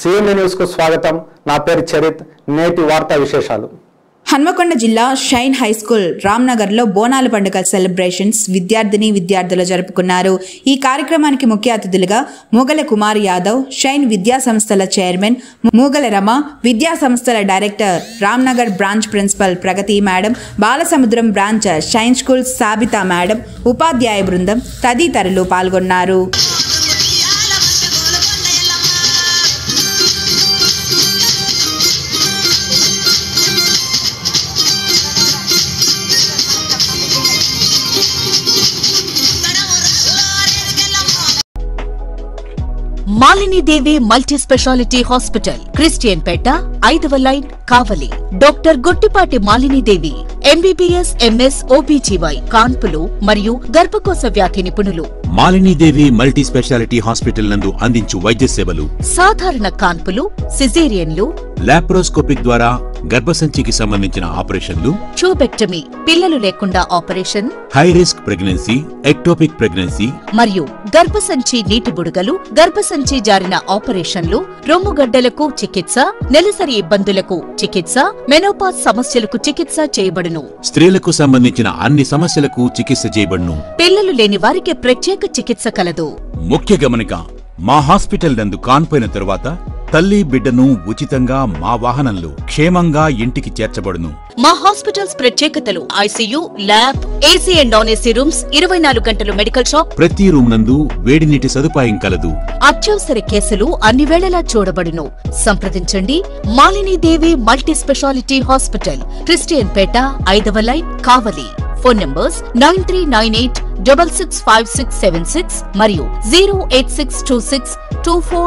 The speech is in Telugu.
సిఎండి న్యూస్ కు స్వాగతం. నా పేరు చరిత్. నేటి వార్తా విశేషాలు. హన్మకొండ జిల్లా షైన్ హై స్కూల్ రామ్నగర్లో బోనాల పండుగ సెలబ్రేషన్స్ విద్యార్థులు జరుపుకున్నారు. ఈ కార్యక్రమానికి ముఖ్య అతిథులుగా మూగల కుమార్ యాదవ్, షైన్ విద్యా సంస్థల చైర్మన్ మూగల రమ, విద్యా సంస్థల director Ramnagar branch principal Pragathi madam, Balasamudram branch shine school Sabitha madam, ఉపాధ్యాయ బృందం తదితరులు పాల్గొన్నారు. Malini Devi multi speciality hospital, Christian Peta, 5వ line, Kavali. Doctor Gottipati Malini Devi, MBBS, MS, OBGY, కాన్పులు మరియు గర్భకోశ వ్యాధి నిపుణులు. Malini Devi multi speciality hospital నందు అందించు వైద్య సేవలు: సాధారణ కాన్పులు, సిజేరియన్లు, లాప్రోస్కోపిక్ ద్వారా గర్భసంచికి సంబంధించిన ఆపరేషన్లు, ట్యూబెక్టమీ, పిల్లలు లేకుండా operation, high risk pregnancy, ectopic pregnancy మరియు గర్భసంచి నీటి బుడగలు, గర్భసంచి జారిన ఆపరేషన్లు, రొమ్ముగడ్డలకు చికిత్స, నెలసరి ఇబ్బందులకు చికిత్స, మెనోపాజ్ సమస్యలకు చికిత్స చేయబడును. స్త్రీలకు సంబంధించిన అన్ని సమస్యలకు చికిత్స చేయబడును. పిల్లలు లేని వారికి ప్రత్యేక చికిత్స కలదు. ముఖ్య గమనిక: మా హాస్పిటల్ నందు కాన్పోయిన తరువాత తల్లి బిడ్డను ఉచితంగా మా వాహనంలో క్షేమంగా ఇంటికి చేర్చబడును. మా హాస్పిటల్స్ ప్రత్యేకతలు: ICU, lab, AC and non AC rooms, 24 గంటలు మెడికల్ షాప్, ప్రతి రూమ్ నందు వేడి నీటి సదుపాయం కలదు. అత్యవసర కేసులు అన్ని వేళలా చూడబడును. సంప్రదించండి. Malini Devi multi speciality hospital, Christian Peta, 5వ లైన్, కావలి. ఫోన్ నంబర్స్ 9398665676 మరియు 0862624